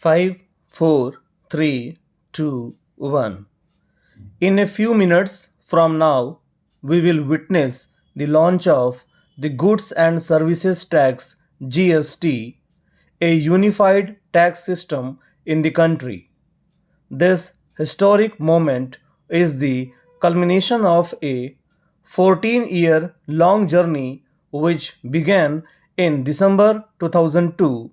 5, 4, 3, 2, 1. In a few minutes from now, we will witness the launch of the Goods and Services Tax (GST), a unified tax system in the country. This historic moment is the culmination of a 14-year long journey which began in December 2002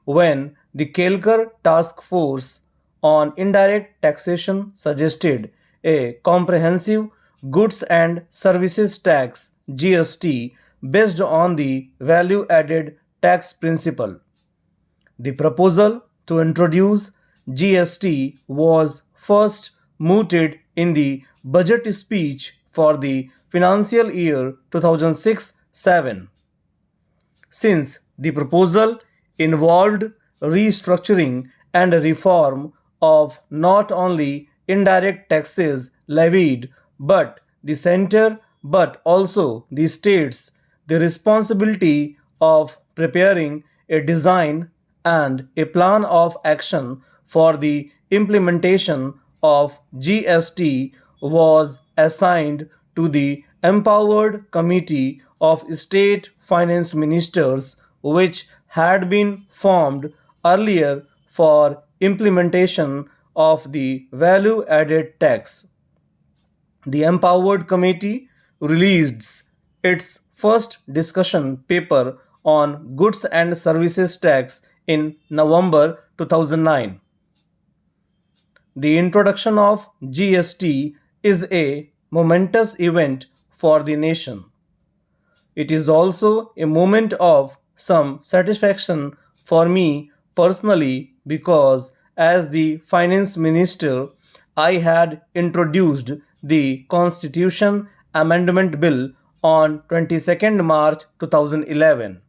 when the Kelkar Task Force on Indirect Taxation suggested a comprehensive goods and services tax (GST) based on the value added tax principle. The proposal to introduce GST was first mooted in the budget speech for the financial year 2006-7. Since the proposal involved restructuring and reform of not only indirect taxes levied but the center but also the states, the responsibility of preparing a design and a plan of action for the implementation of GST was assigned to the empowered Committee of State Finance Ministers, which had been formed earlier for implementation of the value added tax. The Empowered Committee released its first discussion paper on goods and services tax in November 2009. The introduction of GST is a momentous event for the nation. It is also a moment of some satisfaction for me personally because, as the finance minister, I had introduced the Constitution Amendment Bill on 22nd March 2011.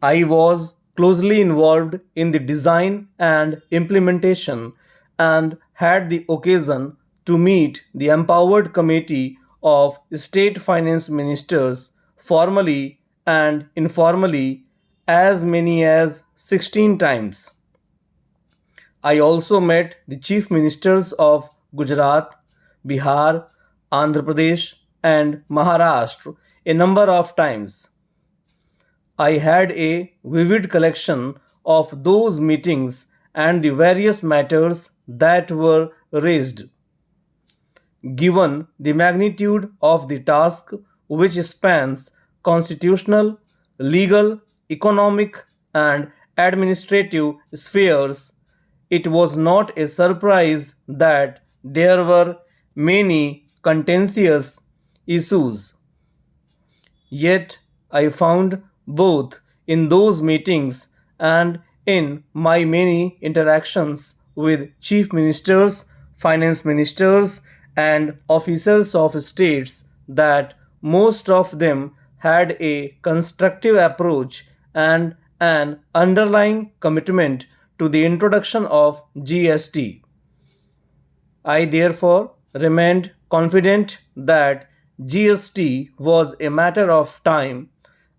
I was closely involved in the design and implementation and had the occasion to meet the Empowered Committee of State Finance Ministers formally and informally as many as 16 times. I also met the Chief Ministers of Gujarat, Bihar, Andhra Pradesh, and Maharashtra a number of times. I had a vivid collection of those meetings and the various matters that were raised. Given the magnitude of the task, which spans constitutional, legal, economic, and administrative spheres, it was not a surprise that there were many contentious issues. Yet I found both in those meetings and in my many interactions with chief ministers, finance ministers, and officers of states that most of them had a constructive approach and an underlying commitment to the introduction of GST. I therefore remained confident that GST was a matter of time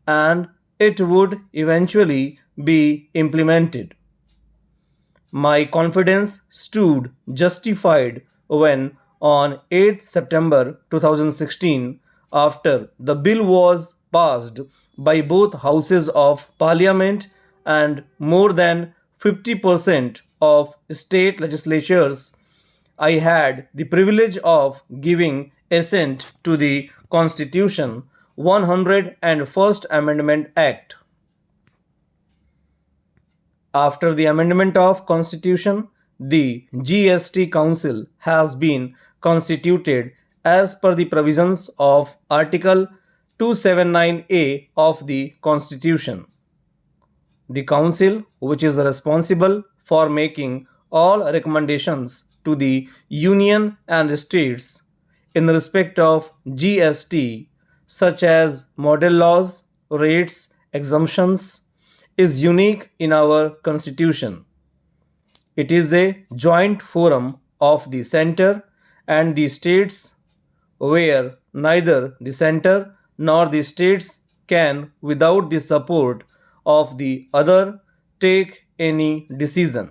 and it would eventually be implemented. My confidence stood justified when, on 8 September 2016, after the bill was passed by both houses of parliament and more than 50% of state legislatures, I had the privilege of giving assent to the Constitution 101st Amendment Act. After the amendment of Constitution, the GST Council has been constituted as per the provisions of Article 279A of the Constitution. The Council, which is responsible for making all recommendations to the Union and the states in respect of GST, such as model laws, rates, exemptions, is unique in our Constitution. It is a joint forum of the center and the states where neither the center nor the states can, without the support of the other, take any decision.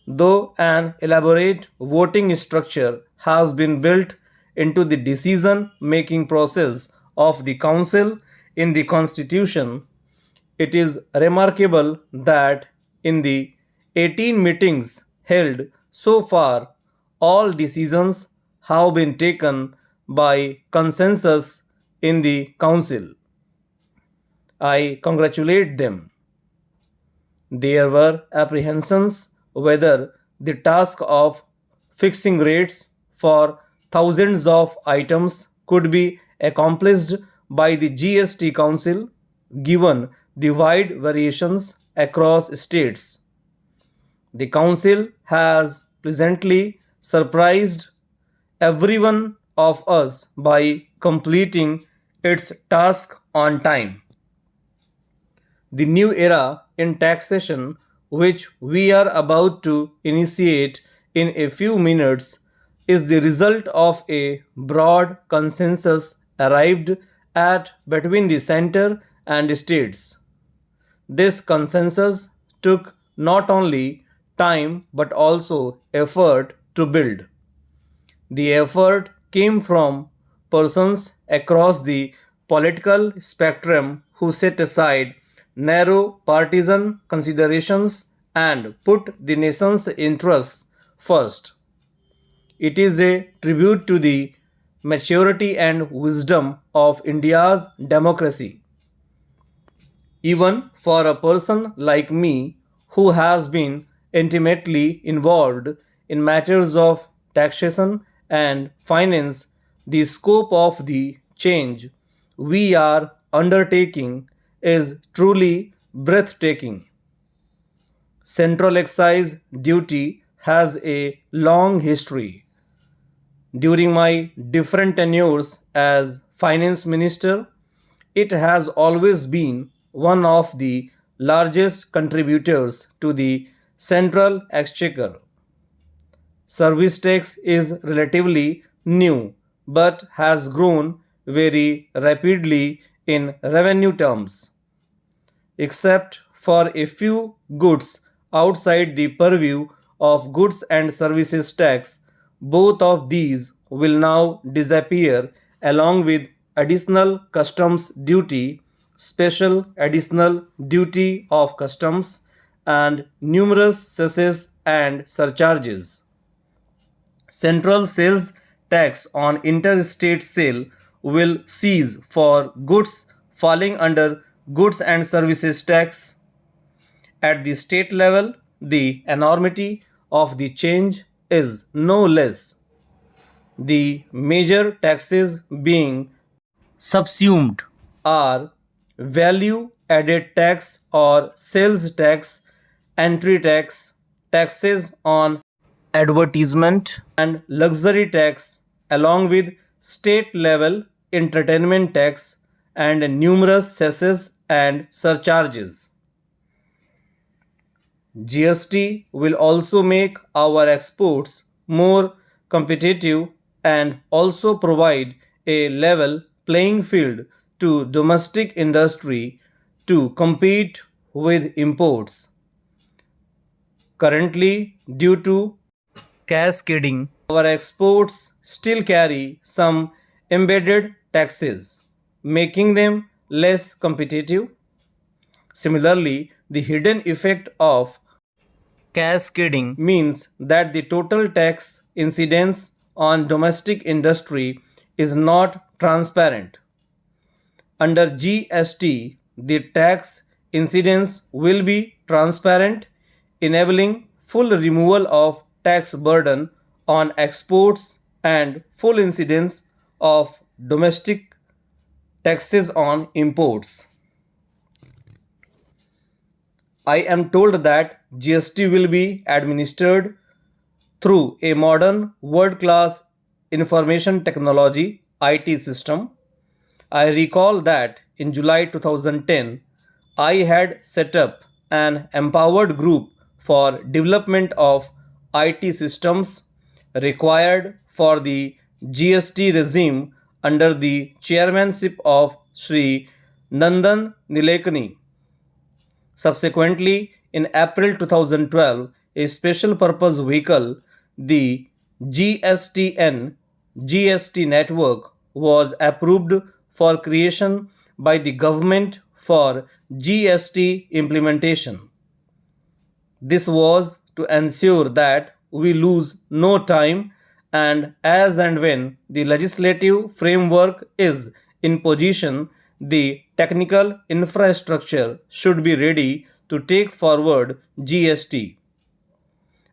Though an elaborate voting structure has been built into the decision making process of the Council in the Constitution, it is remarkable that in the 18 meetings held so far, all decisions have been taken by consensus in the Council. I congratulate them. There were apprehensions whether the task of fixing rates for thousands of items could be accomplished by the GST Council given the wide variations across states. The Council has pleasantly surprised every one of us by completing its task on time. The new era in taxation, which we are about to initiate in a few minutes, is the result of a broad consensus arrived at between the center and states. This consensus took not only time but also effort to build. The effort came from persons across the political spectrum who set aside narrow partisan considerations and put the nation's interests first. It is a tribute to the maturity and wisdom of India's democracy. Even for a person like me who has been intimately involved in matters of taxation and finance, the scope of the change we are undertaking is truly breathtaking. Central excise duty has a long history. During my different tenures as finance minister, it has always been one of the largest contributors to the central exchequer. Service tax is relatively new but has grown very rapidly in revenue terms. Except for a few goods outside the purview of goods and services tax, both of these will now disappear along with additional customs duty, special additional duty of customs, and numerous cesses and surcharges. Central sales tax on interstate sale will cease for goods falling under goods and services tax. At the state level, the enormity of the change is no less. The major taxes being subsumed are value added tax or sales tax, entry tax, taxes on advertisement, and luxury tax, along with state level entertainment tax and numerous cesses and surcharges. GST will also make our exports more competitive and also provide a level playing field to domestic industry to compete with imports. Currently, due to cascading, our exports still carry some embedded taxes, making them less competitive. Similarly, the hidden effect of cascading means that the total tax incidence on domestic industry is not transparent. Under GST, the tax incidence will be transparent, enabling full removal of tax burden on exports and full incidence of domestic taxes on imports. I am told that GST will be administered through a modern world-class information technology IT system. I recall that in July 2010, I had set up an empowered group for development of IT systems required for the GST regime under the chairmanship of Sri Nandan Nilekani. Subsequently, in April 2012, a special purpose vehicle, the GSTN GST network, was approved for creation by the government for GST implementation. This was to ensure that we lose no time, and as and when the legislative framework is in position, the technical infrastructure should be ready to take forward GST.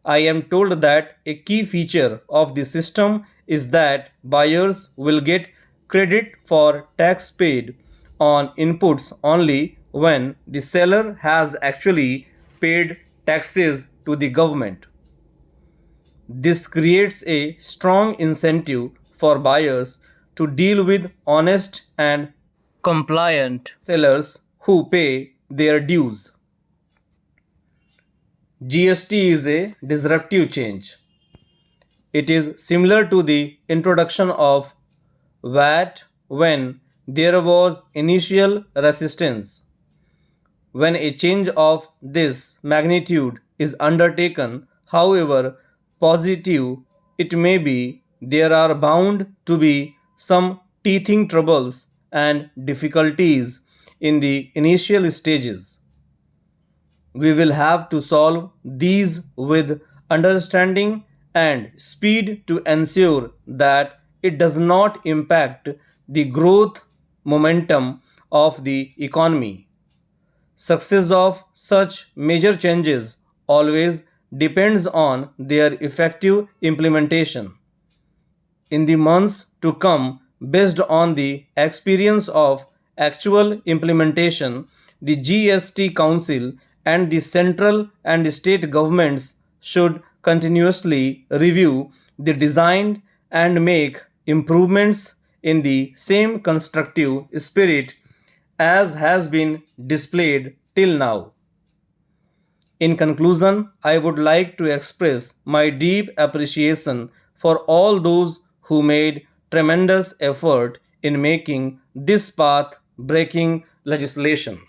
I am told that a key feature of the system is that buyers will get credit for tax paid on inputs only when the seller has actually paid taxes to the government. This creates a strong incentive for buyers to deal with honest and compliant sellers who pay their dues. GST is a disruptive change. It is similar to the introduction of VAT when there was initial resistance. When a change of this magnitude is undertaken, however positive it may be, there are bound to be some teething troubles and difficulties in the initial stages. We will have to solve these with understanding and speed to ensure that it does not impact the growth momentum of the economy. Success of such major changes always depends on their effective implementation. In the months to come, based on the experience of actual implementation, the GST Council and the central and state governments should continuously review the design and make improvements in the same constructive spirit as has been displayed till now. In conclusion, I would like to express my deep appreciation for all those who made tremendous effort in making this path breaking legislation.